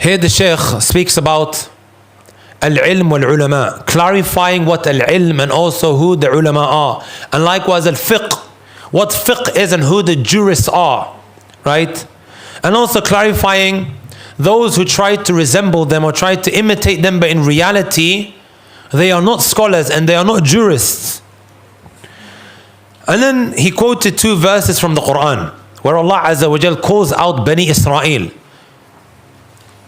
Here the Shaykh speaks about al-ilm wal-ulama, clarifying what al-ilm and also who the ulama are. And likewise al-fiqh, what fiqh is and who the jurists are, right? And also clarifying those who try to resemble them or try to imitate them, but in reality, they are not scholars and they are not jurists. And then he quoted 2 verses from the Quran, where Allah Azza wa Jal calls out Bani Israel,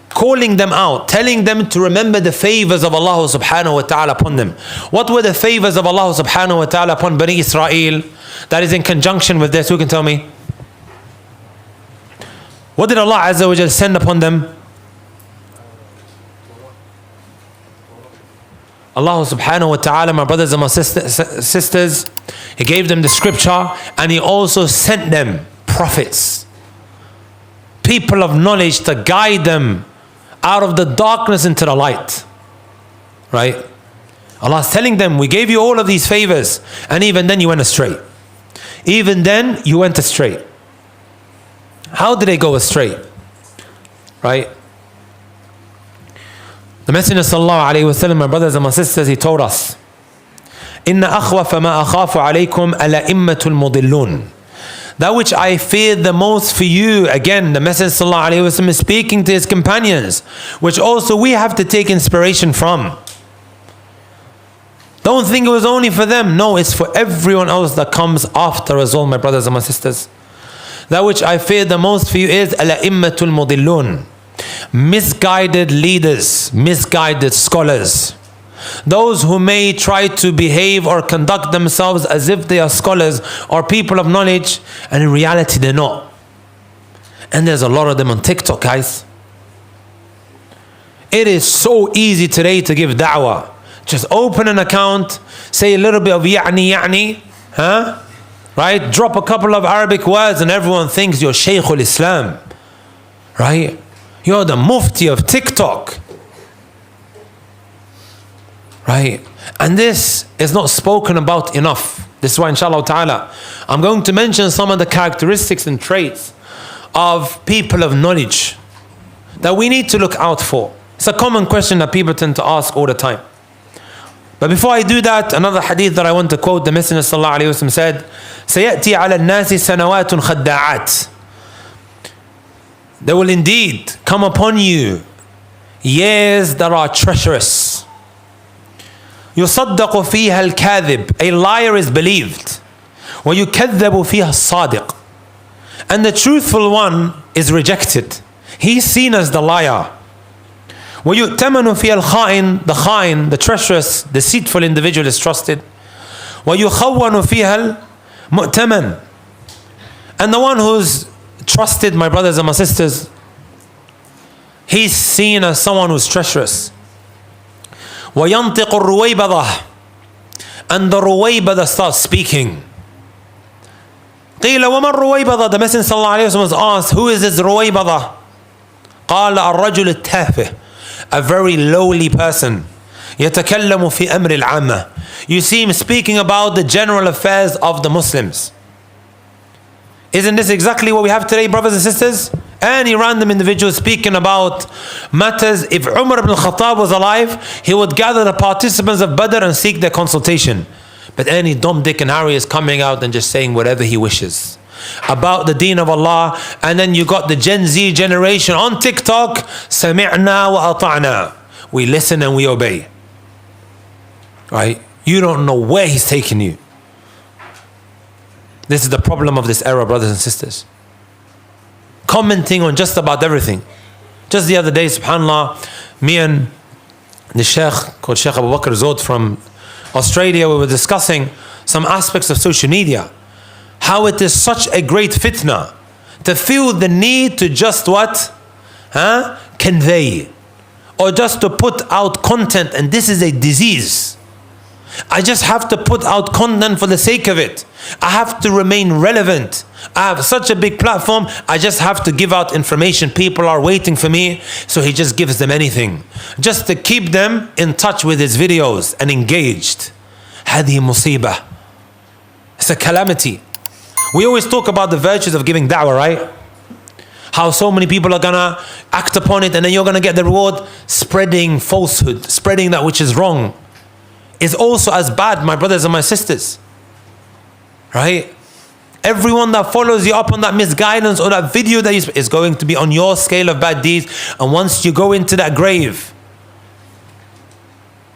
calling them out, telling them to remember the favors of Allah subhanahu wa ta'ala upon them. What were the favors of Allah subhanahu wa ta'ala upon Bani Israel that is in conjunction with this? Who can tell me? What did Allah Azza wa Jal send upon them? Allah subhanahu wa ta'ala, my brothers and my sisters, He gave them the scripture and He also sent them prophets, people of knowledge to guide them out of the darkness into the light. Right? Allah is telling them, we gave you all of these favors and even then you went astray. Even then you went astray. How did they go astray? Right? The Messenger sallallahu alayhi wa sallam, my brothers and my sisters, he told us, إِنَّ أَخْوَفَ مَا أَخَافُ عَلَيْكُمْ أَلَئِمَّةُ الْمُضِلُّونَ. That which I fear the most for you, again, the Messenger sallallahu alayhi wa sallam is speaking to his companions, which also we have to take inspiration from. Don't think it was only for them. No, it's for everyone else that comes after us all, my brothers and my sisters. That which I fear the most for you is al-a'immatul mudillun, misguided leaders, misguided scholars. Those who may try to behave or conduct themselves as if they are scholars or people of knowledge, and in reality they're not. And there's a lot of them on TikTok, guys. It is so easy today to give da'wah. Just open an account, say a little bit of ya'ni, huh? Right? Drop a couple of Arabic words and everyone thinks you're Shaykhul Islam. Right? You're the Mufti of TikTok. Right? And this is not spoken about enough. This is why inshallah ta'ala I'm going to mention some of the characteristics and traits of people of knowledge that we need to look out for. It's a common question that people tend to ask all the time. But before I do that, another hadith that I want to quote, the Messenger sallallahu alayhi wa sallam said, سَيَأْتِي عَلَى النَّاسِ سَنَوَاتٌ خَدَّاعَاتٌ. There will indeed come upon you years that are treacherous. يُصَدَّقُ فِيهَا الْكَاذِبُ. A liar is believed. وَيُكَذَّبُ فِيهَا الصَّادِقُ. And the truthful one is rejected. He's seen as the liar. وَيُؤْتَمَنُ فِيهَا الْخَائِنُ. The kha'in, the treacherous, deceitful individual is trusted. وَيُخَوَّنُ فِيهَا الْمُؤْتَمَنُ. And the one who's trusted, my brothers and my sisters, he's seen as someone who's treacherous. وَيَنْطِقُ الرُّوَيْبَضَةِ. And the ruwaybada starts speaking. قِيلَ وَمَا الرُّوَيْبَضَةِ. The Messenger sallallahu alayhi wa sallam was asked, who is this ruwaybada? قَالَ الرَّجُلُ التَّافِهِ. A very lowly person. يَتَكَلَّمُ فِي أَمْرِ الْعَامَّةِ. You see him speaking about the general affairs of the Muslims. Isn't this exactly what we have today, brothers and sisters? Any random individual speaking about matters. If Umar ibn Khattab was alive, he would gather the participants of Badr and seek their consultation. But any dumb Dick and Harry is coming out and just saying whatever he wishes about the deen of Allah. And then you got the Gen Z generation on TikTok, سَمِعْنَا وَأَطَعْنَا. We listen and we obey. Right? You don't know where he's taking you. This is the problem of this era, brothers and sisters. Commenting on just about everything. Just the other day, subhanAllah, me and the Sheikh called Sheikh Abu Bakr Zod from Australia, we were discussing some aspects of social media. How it is such a great fitna to feel the need to just what? Convey. Or just to put out content, and this is a disease. I just have to put out content for the sake of it. I have to remain relevant. I have such a big platform, I just have to give out information. People are waiting for me, so he just gives them anything. Just to keep them in touch with his videos and engaged. هذه مصيبة. It's a calamity. We always talk about the virtues of giving da'wah, right? how so many people are gonna act upon it, and then you're gonna get the reward. Spreading falsehood, spreading that which is wrong, is also as bad, my brothers and my sisters. Right? Everyone that follows you up on that misguidance or that video that is going to be on your scale of bad deeds. And once you go into that grave,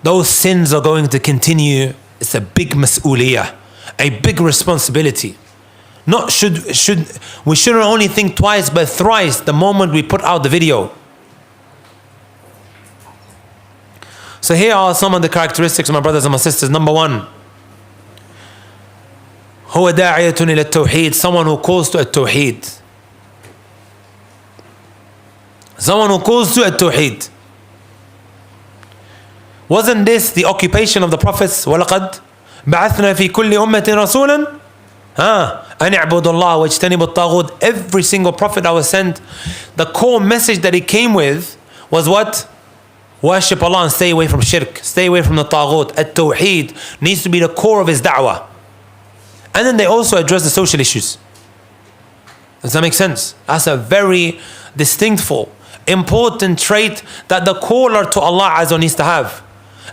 those sins are going to continue. It's a big mas'uliyah, a big responsibility. We shouldn't only think twice but thrice the moment we put out the video. So here are some of the characteristics of my brothers and my sisters. Number one, هو داعية إلى التوحيد, someone who calls to التوحيد. Someone who calls to التوحيد. Wasn't this the occupation of the prophets? وَلَقَدْ بَعَثْنَا فِي كُلِّ أُمَّةٍ رَسُولًا أَنِ اعْبُدُوا اللَّهَ وَاجْتَنِبُوا الطَّاغُوتَ. Every single prophet that was sent, the core message that he came with was what? Worship Allah and stay away from shirk, stay away from the taghut. At-Tawheed needs to be the core of his da'wah. And then they also address the social issues. Does that make sense? That's a very distinctful, important trait that the caller to Allah Azza needs to have.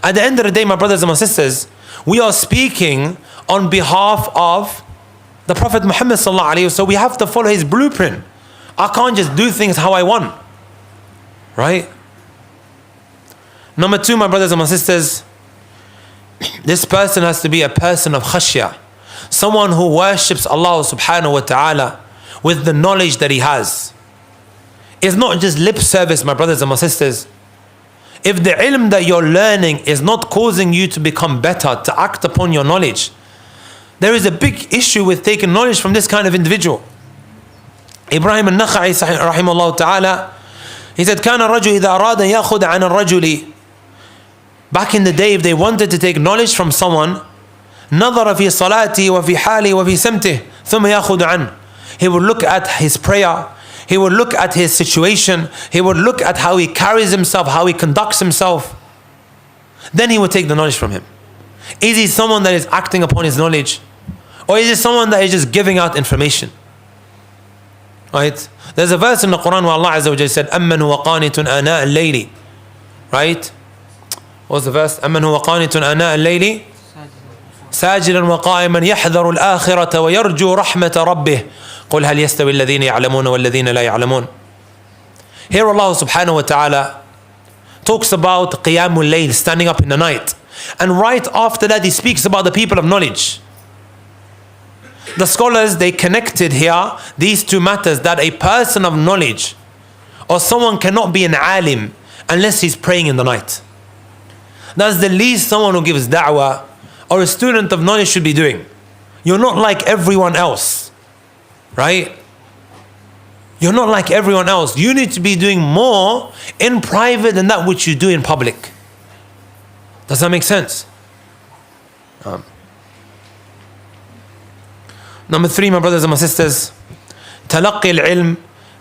At the end of the day, my brothers and my sisters, we are speaking on behalf of the Prophet Muhammad sallallahu alaihi wasallam, so we have to follow his blueprint. I can't just do things how I want. Right? Number two, my brothers and my sisters, this person has to be a person of khashya. Someone who worships Allah subhanahu wa ta'ala with the knowledge that he has. It's not just lip service, my brothers and my sisters. If the ilm that you're learning is not causing you to become better, to act upon your knowledge, there is a big issue with taking knowledge from this kind of individual. Ibrahim al-Nakha'i rahimahullah ta'ala, he said, كان الرجل إذا أراد أن يأخذ عن الرجل. Back in the day, if they wanted to take knowledge from someone, نظر في صلاته وفي حاله وفي سمته ثم يأخذ عنه. He would look at his prayer, he would look at his situation, he would look at how he carries himself, how he conducts himself. Then he would take the knowledge from him. Is he someone that is acting upon his knowledge? Or is he someone that is just giving out information? Right? There's a verse in the Quran where Allah Azza wa Jalla said, أَمَّنْ هُوَ قَانِتٌ آنَاءَ اللَّيْلِ. Right? What's the verse? أَمَّنْ هُوَ قَانِتٌ آنَاءَ اللَّيْلِ ساجدا وقائما يحذر الآخرة ويرجو رحمة ربه قل هل يستوي الذين يعلمون والذين لا يعلمون. Here Allah subhanahu wa ta'ala talks about qiyamul layl, standing up in the night, and right after that he speaks about the people of knowledge. The scholars, they connected here these two matters, that a person of knowledge or someone cannot be an alim unless he's praying in the night. That's the least someone who gives da'wah or a student of knowledge should be doing. You're not like everyone else, right? You're not like everyone else. You need to be doing more in private than that which you do in public. Does that make sense? Number three, my brothers and my sisters, تلقي العلم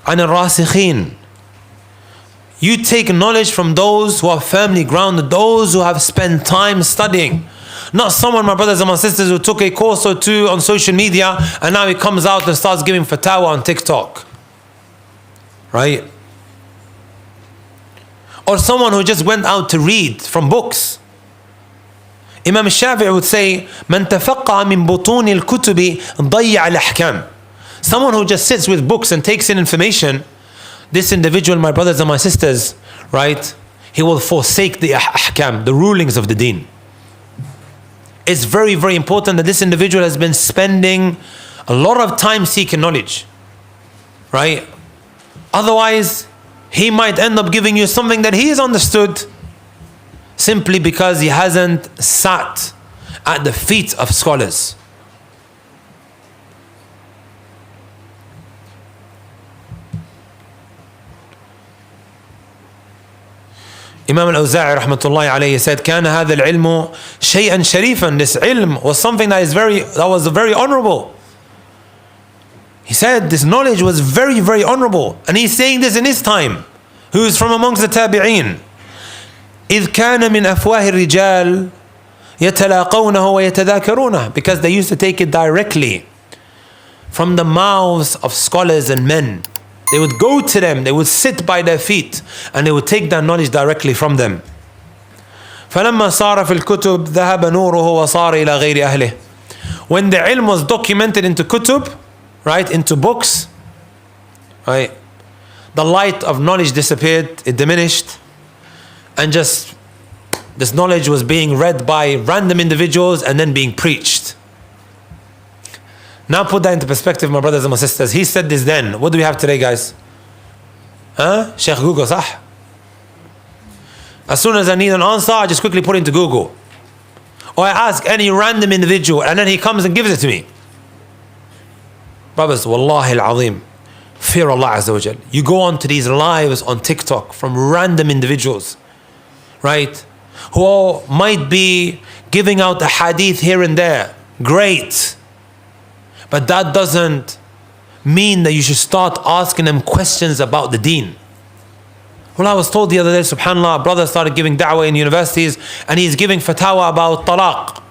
عن الراسخين. You take knowledge from those who are firmly grounded, those who have spent time studying. Not someone, my brothers and my sisters, who took a course or two on social media and now he comes out and starts giving Fataawah on TikTok. Right? Or someone who just went out to read from books. Imam Shafi'i would say, من تفقه من بطون الكتب ضيع الأحكام. Someone who just sits with books and takes in information, this individual, my brothers and my sisters, right, he will forsake the ahkam, the rulings of the deen. It's very, very important that this individual has been spending a lot of time seeking knowledge, right? Otherwise, he might end up giving you something that he has understood simply because he hasn't sat at the feet of scholars. Imam al-Awza'i rahmatullahi alayhi said, كان هذا العلم شيئا شريفا. This ilm was something that was very honorable. He said this knowledge was very, very honorable. And he's saying this in his time, who is from amongst the tabi'een. إذ كان من أفواه الرجال يتلاقونه ويتذاكرونه. Because they used to take it directly from the mouths of scholars and men. They would go to them, they would sit by their feet, and they would take that knowledge directly from them. فَلَمَّا صَارَ فِي الْكُتُبِ ذَهَبَ نُورُهُ وَصَارَ إِلَى غَيْرِ أَهْلِهِ. When the ilm was documented into kutub, right, into books, right, the light of knowledge disappeared, it diminished, and just this knowledge was being read by random individuals and then being preached. Now put that into perspective, my brothers and my sisters. He said this then. What do we have today, guys? Huh? Sheikh Google, صح? As soon as I need an answer, I just quickly put it into Google. Or I ask any random individual and then he comes and gives it to me. Brothers, wallahi al-azim, fear Allah Azza wa Jal. You go on to these lives on TikTok from random individuals, right? Who all might be giving out a hadith here and there. Great. But that doesn't mean that you should start asking them questions about the deen. Well, I was told the other day, subhanAllah, a brother started giving da'wah in universities and he's giving fatawa about talaq.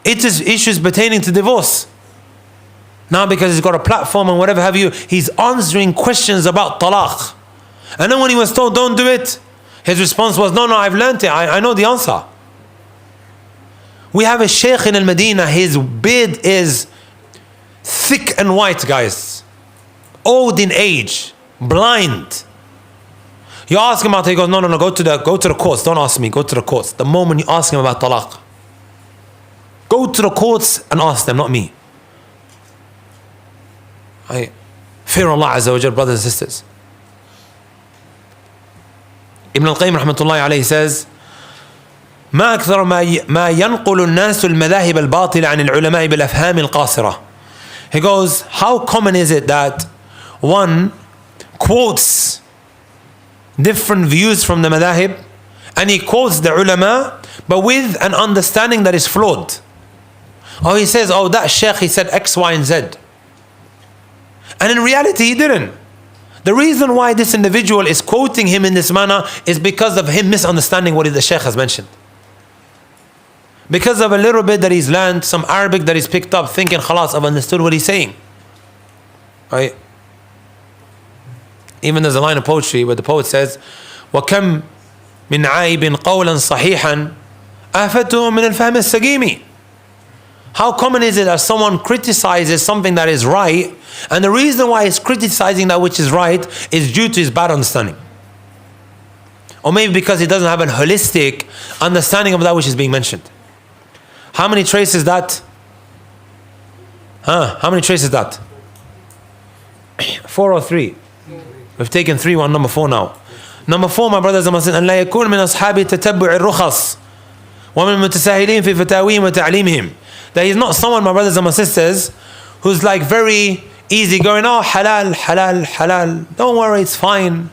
It is issues pertaining to divorce. Now because he's got a platform and whatever have you, he's answering questions about talaq. And then when he was told, don't do it, his response was, no, I've learned it, I know the answer. We have a sheikh in Al-Madinah, his beard is thick and white, guys. Old in age, blind. You ask him about it, he goes, no, go to the courts, don't ask me, go to the courts. The moment you ask him about talaq, go to the courts and ask them, not me. I fear Allah Azza wa Jal, brothers and sisters. Ibn al-Qayyim rahmatullahi alayhi says, ما أكثر ما ينقل الناس المذاهب الباطلة عن العلماء بالأفهام القاصرة. He goes, how common is it that one quotes different views from the madhahib and he quotes the ulama but with an understanding that is flawed. Or he says, oh, that sheikh, he said X, Y, and Z. And in reality, he didn't. The reason why this individual is quoting him in this manner is because of him misunderstanding what the sheikh has mentioned. Because of a little bit that he's learned, some Arabic that he's picked up, thinking, khalas, I've understood what he's saying. Right? Even there's a line of poetry where the poet says, وَكَمْ مِنْ عَيْبٍ قَوْلًا صَحِيحًا آفَتُهُ مِنَ الْفَهْمِ السَّقِيمِ. How common is it that someone criticizes something that is right, and the reason why he's criticizing that which is right is due to his bad understanding. Or maybe because he doesn't have a holistic understanding of that which is being mentioned. How many traces is that? How many traces is that? 4 or 3? We've taken 3, we're on number 4 now. Number 4, my brothers and my sisters, أن لا يكون من أصحاب تتبع الرخص ومن المتساهلين في فتاويهم وتعليمهم. That he's not someone, my brothers and my sisters, who's like very easy going, oh, halal, halal, halal. Don't worry, it's fine.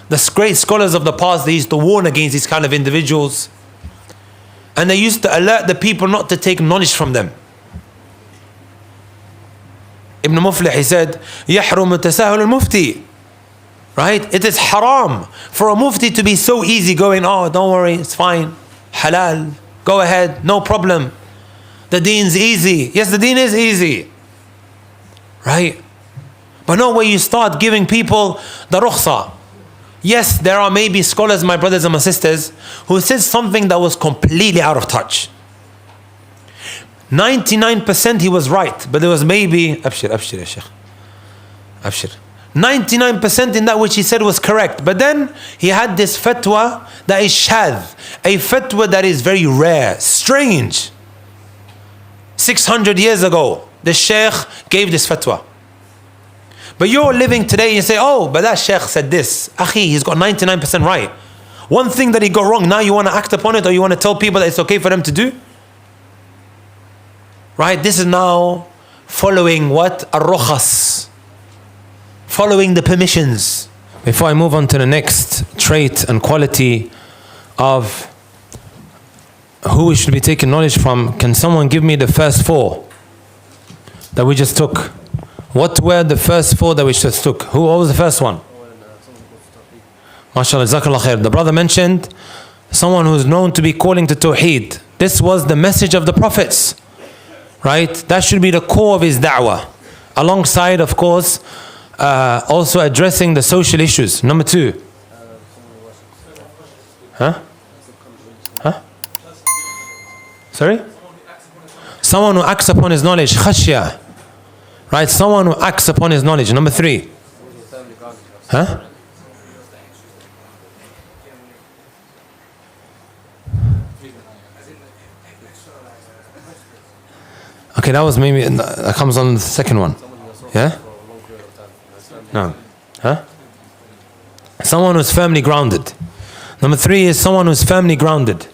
The great scholars of the past, they used to warn against these kind of individuals. And they used to alert the people not to take knowledge from them. Ibn Muflih, he said, يَحْرُمُ تَسَاهُلُ الْمُفْتِي. Right? It is haram for a mufti to be so easy going, oh, don't worry, it's fine. Halal. Go ahead, no problem. The deen's easy. Yes, the deen is easy. Right? But no, where you start giving people the rukhsa. Yes, there are maybe scholars, my brothers and my sisters, who said something that was completely out of touch. 99% he was right, but there was maybe, abshir ya Shaykh. Abshir. 99% in that which he said was correct. But then he had this fatwa that is shadh, a fatwa that is very rare, strange. 600 years ago, the Shaykh gave this fatwa. But you're living today and you say, oh, but that Shaykh said this. Akhi, he's got 99% right. One thing that he got wrong, now you want to act upon it, or you want to tell people that it's okay for them to do? Right? This is now following what? Ar-rukhas. Following the permissions. Before I move on to the next trait and quality of who we should be taking knowledge from, can someone give me the first 4 that we just took? What were the first 4 that we just took? What was the first one? MashaAllah, Jazakallah khair. The brother mentioned someone who's known to be calling to Tawheed. This was the message of the prophets. Right? That should be the core of his da'wah. Alongside, of course, Also addressing the social issues. Number 2. Huh? Sorry? Someone who acts upon his knowledge. Khashya. Right? Someone who acts upon his knowledge. Number 3. Huh? Okay, that was maybe, that comes on the second one. Yeah? No. Huh? Someone who's firmly grounded. Number 3 is someone who's firmly grounded.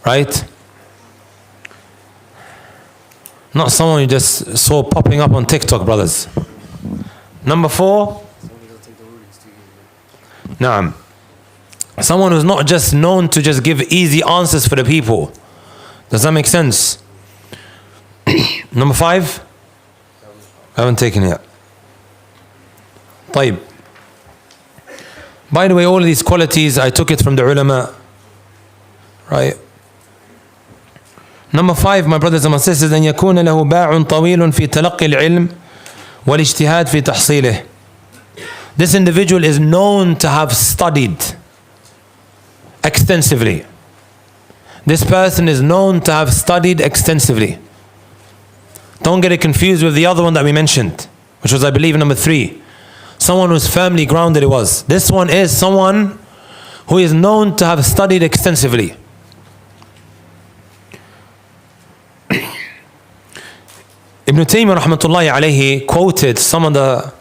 Right? Not someone you just saw popping up on TikTok, brothers. Number 4. Naam. Someone who's not just known to just give easy answers for the people. Does that make sense? Number 5. I haven't taken it yet. طيب. By the way, all of these qualities, I took it from the ulama. Right? Number 5, my brothers and my sisters, أن يكون له باع طويل في تلقي العلم والاجتهاد في تحصيله. This individual is known to have studied extensively. This person is known to have studied extensively. Don't get it confused with the other one that we mentioned, which was, I believe, number 3. Someone who's firmly grounded it was. This one is someone who is known to have studied extensively. Ibn Taymiyyah rahmatullahi alayhi quoted some of the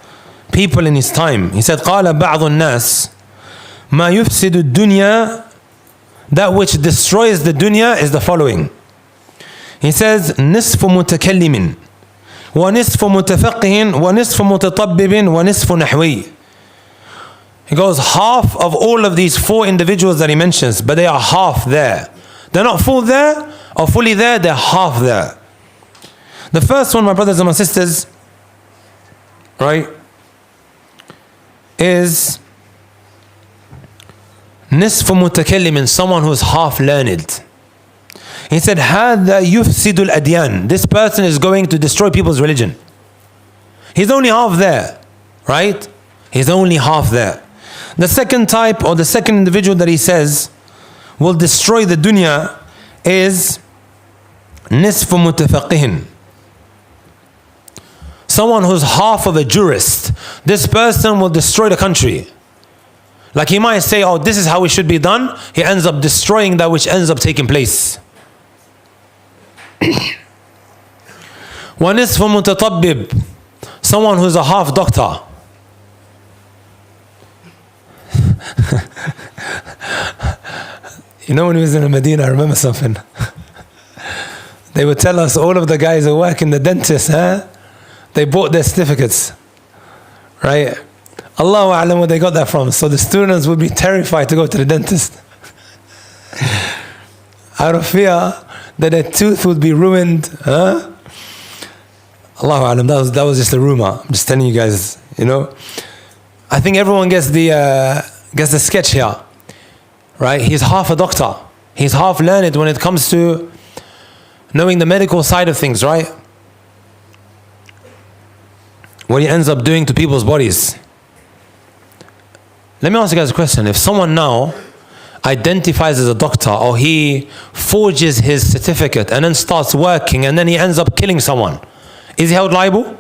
people in his time. He said, قال بعض الناس ما يفسد الدنيا, that which destroys the dunya is the following. He says, نصف متكلم ونصف متفقه ونصف متطبب ونصف نحوي. He goes, half of all of these 4 individuals that he mentions, but they are half there. They're not full there or fully there, they're half there. The first one, my brothers and my sisters, right, is نصف متكلم, someone who's half learned. He said, هذا يفسد الأديان. This person is going to destroy people's religion. He's only half there, right? He's only half there. The second type, or the second individual that he says will destroy the dunya is نصف متفقه. Someone who's half of a jurist. This person will destroy the country. Like he might say, oh, this is how it should be done. He ends up destroying that which ends up taking place. وَنِصْفُ مُتَطَبِّب, someone who's a half doctor. You know, when we was in Medina, I remember something. They would tell us, all of the guys who work in the dentist, they bought their certificates, right? Allahu A'lam where they got that from. So the students would be terrified to go to the dentist out of fear that their tooth would be ruined. Allahu A'lam, that was just a rumor. I'm just telling you guys, you know. I think everyone gets the sketch here, right? He's half a doctor. He's half learned when it comes to knowing the medical side of things, right? What he ends up doing to people's bodies. Let me ask you guys a question. If someone now identifies as a doctor, or he forges his certificate and then starts working and then he ends up killing someone, is he held liable?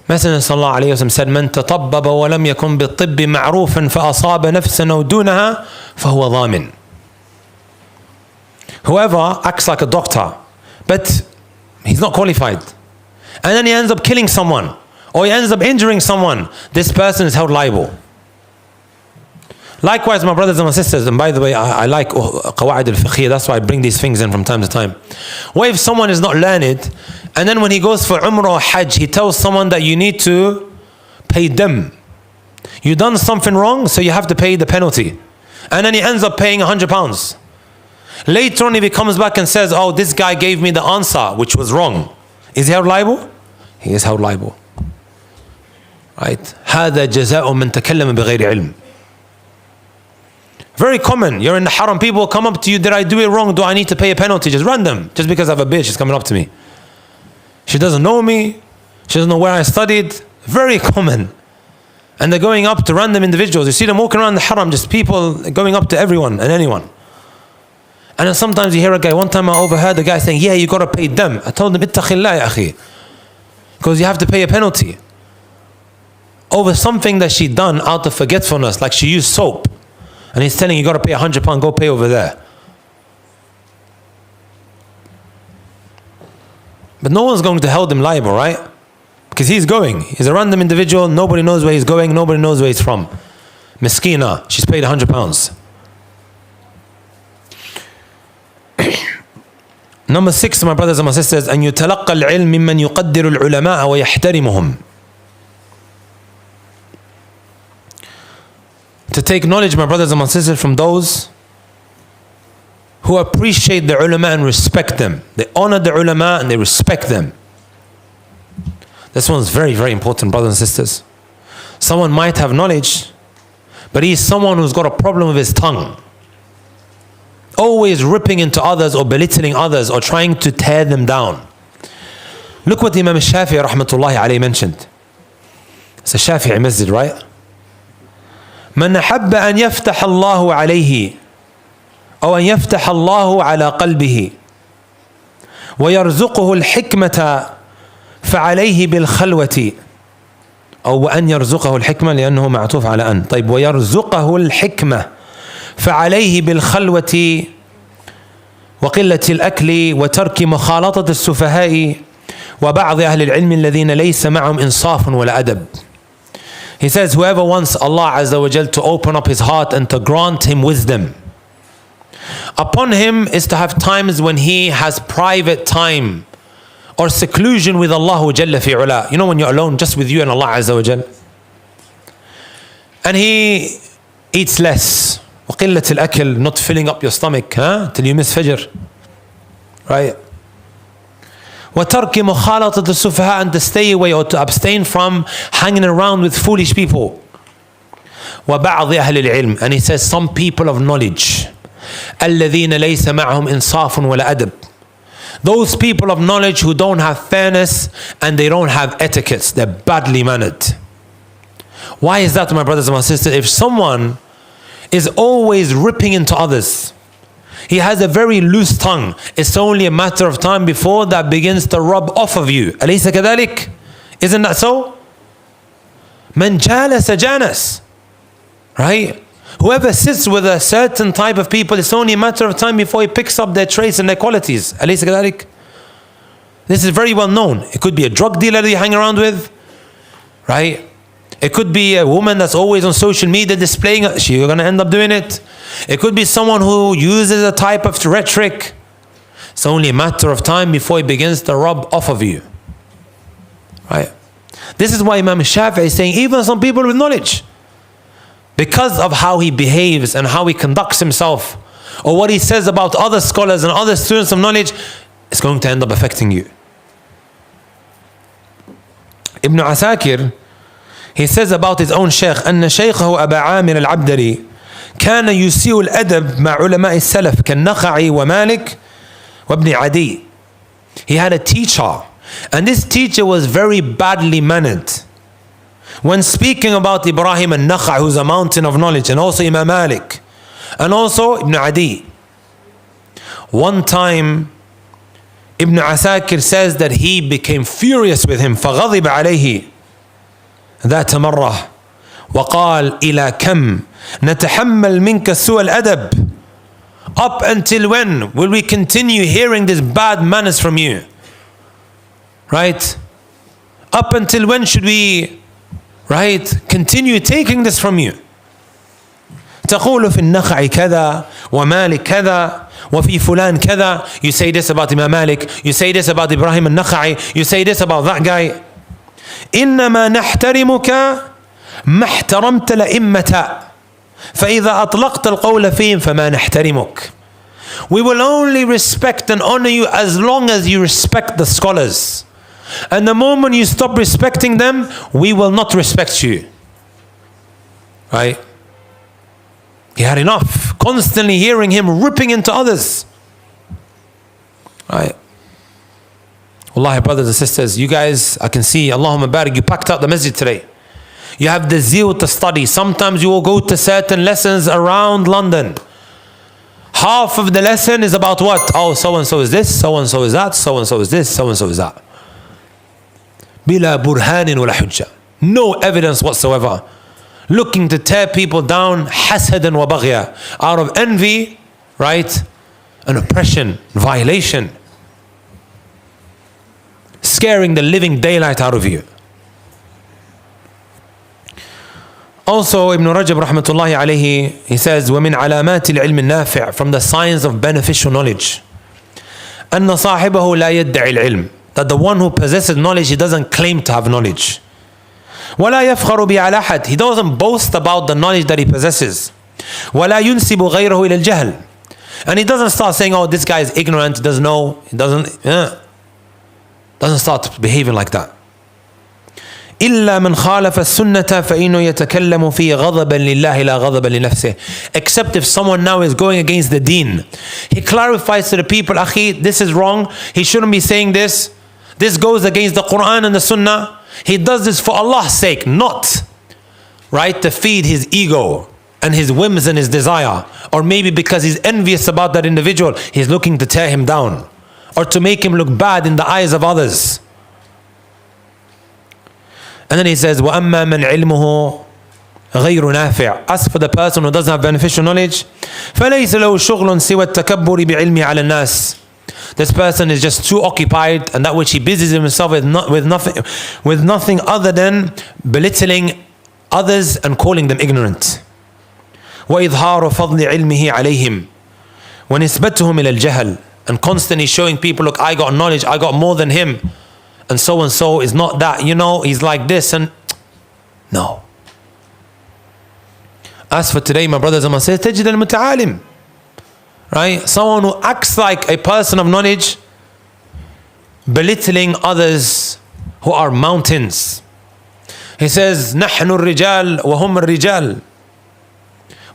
Messenger sallallahu alayhi wa sallam said, من تطبب ولم يكن بالطب معروفا فأصاب نفسا أو دونها فهو ضامن. Whoever acts like a doctor, but he's not qualified, and then he ends up killing someone, or he ends up injuring someone, this person is held liable. Likewise, my brothers and my sisters, and by the way, I like qawaid al-fiqhiyya, that's why I bring these things in from time to time. What if someone is not learned, and then when he goes for Umrah or Hajj, he tells someone that you need to pay them. You done something wrong, so you have to pay the penalty. And then he ends up paying £100. Later on, if he comes back and says, oh, this guy gave me the answer, which was wrong, is he held liable? He is held liable. Right? هذا جزاء من تكلم بغير علم. Very common. You're in the haram, people come up to you, did I do it wrong? Do I need to pay a penalty? Just random. Just because I have a bitch is coming up to me. She doesn't know me. She doesn't know where I studied. Very common. And they're going up to random individuals. You see them walking around the haram, just people going up to everyone and anyone. And then sometimes you hear a guy, one time I overheard the guy saying, yeah, you got to pay them. I told him, ittaqillah ya akhi. Because you have to pay a penalty. Over something that she done out of forgetfulness, like she used soap. And he's telling you, got to pay £100, go pay over there. But no one's going to hold him liable, right? Because he's going. He's a random individual. Nobody knows where he's going. Nobody knows where he's from. Miskina. She's paid £100. Number 6, my brothers and my sisters, أن يتلقى العلم ممن يقدر العلماء ويحترمهم. To take knowledge, my brothers and my sisters, from those who appreciate the ulama and respect them. They honor the ulama and they respect them. This one's very, very important, brothers and sisters. Someone might have knowledge, but he's someone who's got a problem with his tongue. Always ripping into others or belittling others or trying to tear them down. Look what Imam Shafi'i rahmatullahi alayhi mentioned. It's a Shafi'i masjid, right? من أحب أن يفتح الله عليه أو أن يفتح الله على قلبه ويرزقه الحكمة فعليه بالخلوة أو وأن يرزقه الحكمة لأنه معطوف على أن. طيب ويرزقه الحكمة فعليه بالخلوة وقلة الأكل وترك مخالطة السفهاء وبعض أهل العلم الذين ليس معهم إنصاف ولا أدب. He says, whoever wants Allah Azza wa Jal to open up his heart and to grant him wisdom, upon him is to have times when he has private time or seclusion with Allah Jalla fi ula. You know, when you're alone just with you and Allah Azza wa Jal. And he eats less. وقلة الأكل, not filling up your stomach till you miss Fajr. Right? وَتَرْكِ مُخَالَطَةِ السُّفَهَاءِ, and to stay away or to abstain from hanging around with foolish people. وَبَعْضِ أَهْلِ الْعِلْمِ, and he says some people of knowledge. الَّذِينَ لَيْسَ مَعْهُمْ إِنصَافٌ وَلَا أَدَبٌ, those people of knowledge who don't have fairness and they don't have etiquettes. They're badly mannered. Why is that, my brothers and my sisters? If someone is always ripping into others, he has a very loose tongue, it's only a matter of time before that begins to rub off of you. أليس كذلك? Isn't that so? من جالس جانس. Right? Whoever sits with a certain type of people, it's only a matter of time before he picks up their traits and their qualities. أليس كذلك? This is very well known. It could be a drug dealer that you hang around with. Right? It could be a woman that's always on social media displaying, she's going to end up doing it. It could be someone who uses a type of rhetoric. It's only a matter of time before it begins to rub off of you. Right? This is why Imam Shafi'i is saying even some people with knowledge, because of how he behaves and how he conducts himself, or what he says about other scholars and other students of knowledge, it's going to end up affecting you. Ibn Asakir, he says about his own sheikh, أن شيخه أبا عامر العبدري كان يسيء الأدب مع علماء السلف كالنخعي ومالك وابن عدي. He had a teacher, and this teacher was very badly mannered. When speaking about Ibrahim al-Nakha'i, who's a mountain of knowledge, and also Imam Malik, and also Ibn Adi. One time, Ibn Asakir says that he became furious with him. فغضب عليه ذات مرة وقال إلى كم نتحمل منك سوء الأدب. Up until when will we continue hearing this bad manners from you? Right? Up until when should we, right, continue taking this from you? تقول في النخع كذا ومالك كذا وفي فلان كذا. You say this about Imam Malik, you say this about Ibrahim al-Nakha'i, you say this about that guy. إنما نحترمك ما احترمت الأئمة فإذا أطلقت القول فيهم فما نحترمك. We will only respect and honor you as long as you respect the scholars. And the moment you stop respecting them, we will not respect you. Right? He had enough. Constantly hearing him ripping into others. Right? Wallahi, brothers and sisters, you guys, I can see, Allahumma barik, you packed out the masjid today. You have the zeal to study. Sometimes you will go to certain lessons around London. Half of the lesson is about what? Oh, so-and-so is this, so-and-so is that, so-and-so is this, so-and-so is that. Bila burhanin wala hujja. No evidence whatsoever. Looking to tear people down, hasadan wa baghya. Out of envy, right? And oppression, violation. Scaring the living daylight out of you. Also, Ibn Rajab rahmatullahi alayhi, he says, وَمِنْ عَلَامَاتِ الْعِلْمِ النَّافِعِ, from the signs of beneficial knowledge, أَنَّ صَاحِبَهُ لَا يَدَّعِ الْعِلْمِ, that the one who possesses knowledge, he doesn't claim to have knowledge. وَلَا يَفْخَرُ بِعَلَى أَحَدٍ, he doesn't boast about the knowledge that he possesses. وَلَا يُنْسِبُ غَيْرَهُ إِلَى الْجَهْلِ, and he doesn't start saying, oh, this guy is ignorant, he doesn't know, he doesn't start behaving like that. إلا من خالف السنة فإنه يتكلم في غضبا لله لا غضبا لنفسه. Except if someone now is going against the deen, he clarifies to the people, akhi, this is wrong, he shouldn't be saying this, this goes against the Quran and the Sunnah. He does this for Allah's sake, not right to feed his ego and his whims and his desire, or maybe because he's envious about that individual, he's looking to tear him down or to make him look bad in the eyes of others. And then he says, وَأَمَّا مَنْ عِلْمُهُ غَيْرُ نَافِعٍ, as for the person who doesn't have beneficial knowledge, فَلَيْسَ لَهُ شُغْلٌ سِوَى التَّكَبُّرِ بِعِلْمِ عَلَى النَّاسِ, this person is just too occupied, and that which he busies himself with nothing other than belittling others and calling them ignorant. وَإِظْهَارُ فَضْلِ عِلْمِهِ عَلَيْهِمْ وَنِسْبَتُهُمْ إِلَى الْجَهَلِ, and constantly showing people, look, I got knowledge, I got more than him, and so is not that, he's like this, and no. As for today, my brothers and my sisters, تجد المتعالم, right? Someone who acts like a person of knowledge, belittling others who are mountains. He says, نحن الرجال وهم الرجال.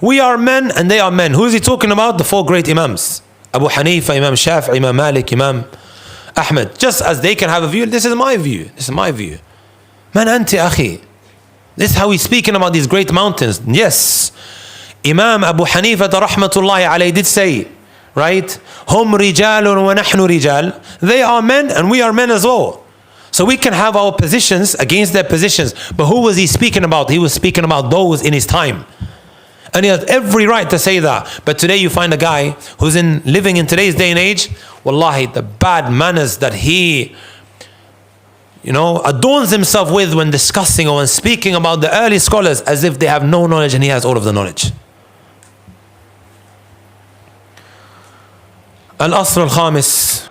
We are men and they are men. Who is he talking about? The four great Imams. Abu Hanifa, Imam Shafi'i, Imam Malik, Imam Ahmed. Just as they can have a view, this is my view. This is my view. Man anti akhi. This is how he's speaking about these great mountains. Yes. Imam Abu Hanifa rahmatullahi alayhi did say, right? Hum rijalun wa nahnu rijal. They are men and we are men as well. So we can have our positions against their positions. But who was he speaking about? He was speaking about those in his time. And he has every right to say that. But today you find a guy who's living in today's day and age, wallahi, the bad manners that he, adorns himself with when discussing or when speaking about the early scholars, as if they have no knowledge and he has all of the knowledge. Al-Asr al-Khamis,